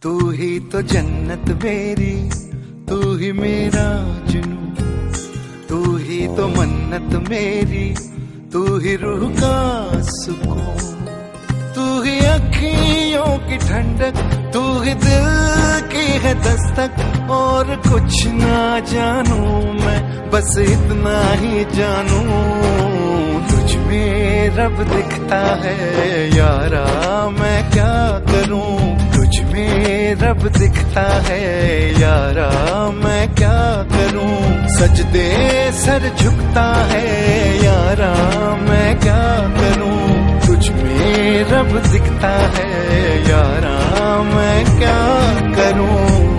तू ही तो जन्नत मेरी, तू ही मेरा जुनू, तू ही तो मन्नत मेरी, तू ही रूह का सुकून, तू ही अखियों की ठंडक, तू ही दिल की है दस्तक। और कुछ ना जानू मैं, बस इतना ही जानू, तुझ में रब दिखता है यारा, मैं क्या करूं। तुझ में रब दिखता है यारा, मैं क्या करूं। सजदे सर झुकता है यारा, मैं क्या करूं। तुझ में रब दिखता है यारा, मैं क्या करूं।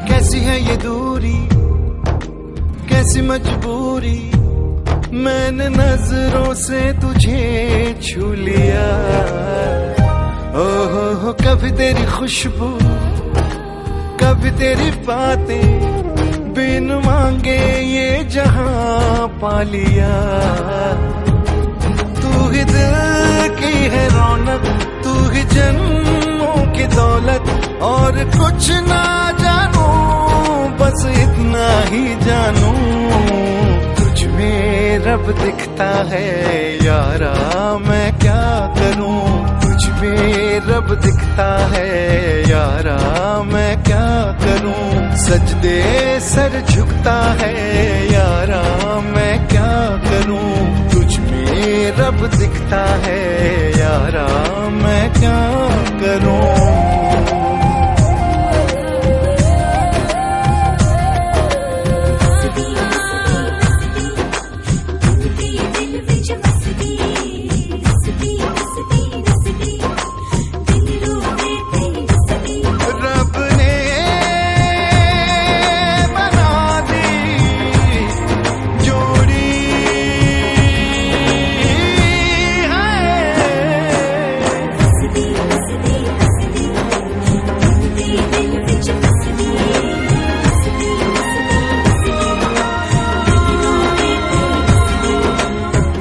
कैसी है ये दूरी, कैसी मजबूरी, मैंने नजरों से तुझे छू लिया। ओहो कभी तेरी खुशबू, कभी तेरी बातें, बिन मांगे ये जहां पा लिया। तू ही दिल की है रौनक, तू ही जन्मों की दौलत। और कुछ ना जानू, बस इतना ही जानू, तुझ में रब दिखता है यारा, मैं क्या करूं। तुझ में रब दिखता है यारा, मैं क्या करूं। सजदे सर झुकता है यारा, मैं क्या करूं। तुझ में रब दिखता है यारा, मैं क्या करूं।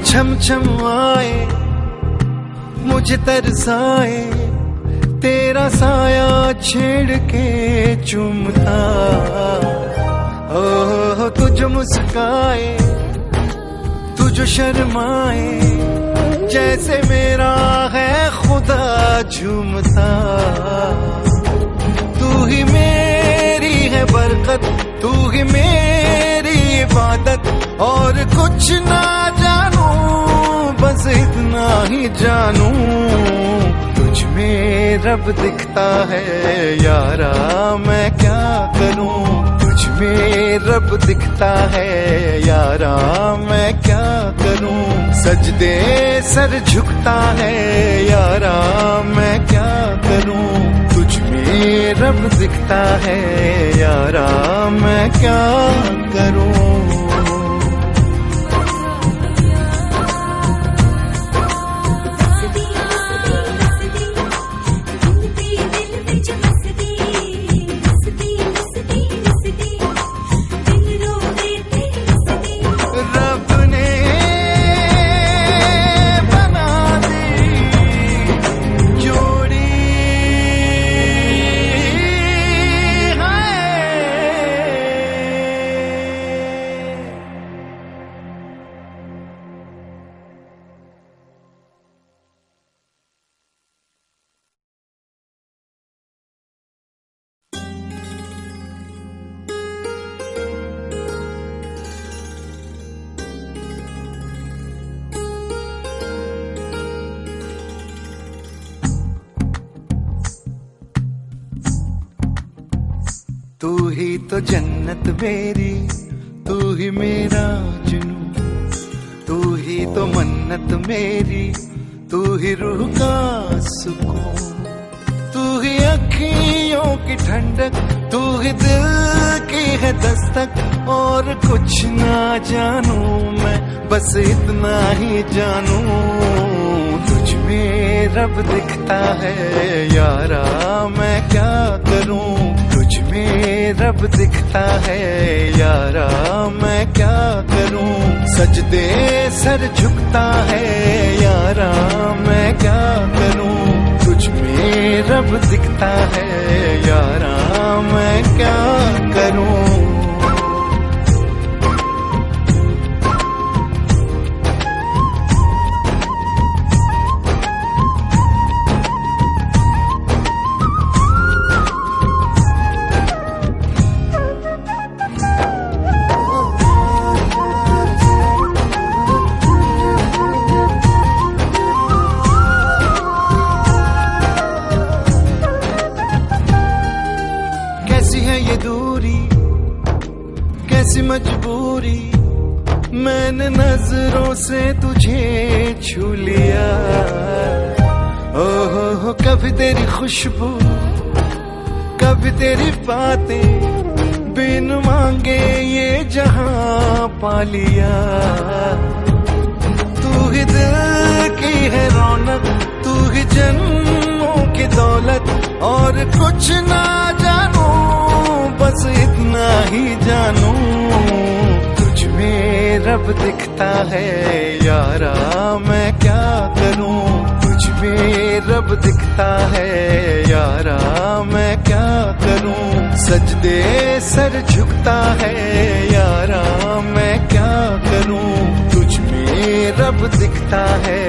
छम छम आए मुझे तरसाए, तेरा साया छेड़ के चूमता। ओह तुझ मुस्काए, तुझ शर्माए, जैसे मेरा है खुदा झूमता। तू ही मेरी है बरकत, तू ही मेरी इबादत। और कुछ ना जानू, बस इतना ही जानू, तुझ में रब दिखता है यारा, मैं क्या करूं। तुझ में रब दिखता है यारा, मैं क्या करूं। सजदे सर झुकता है यारा, मैं क्या करूं। तुझ में रब दिखता है यारा, मैं क्या करूं। तू ही तो जन्नत मेरी, तू ही मेरा जुनू, तू ही तो मन्नत मेरी, तू ही रूह का सुकून, तू ही अखियों की ठंडक, तू ही दिल की दस्तक और कुछ ना जानू मैं, बस इतना ही जानू तुझ में रब दिखता है यारा, मैं क्या करूं तुझ में रब दिखता है यारा, मैं क्या करूं। सजदे सर झुकता है यारा, मैं क्या करूं तुझ में रब दिखता है यारा, मैं क्या करूं। कैसी है ये दूरी, कैसी मजबूरी, मैंने नजरों से तुझे छू लिया। ओहो कभी तेरी खुशबू, कभी तेरी बातें, बिन मांगे ये जहां पा लिया। तू ही दिल की है रौनक, तू ही जन्मों की दौलत, और कुछ ना जानू बस इतना ही जानू तुझ में रब दिखता है यारा, मैं क्या करूं तुझ में रब दिखता है यारा, मैं क्या करूं। सजदे सर झुकता है यारा, मैं क्या करूं तुझ में रब दिखता है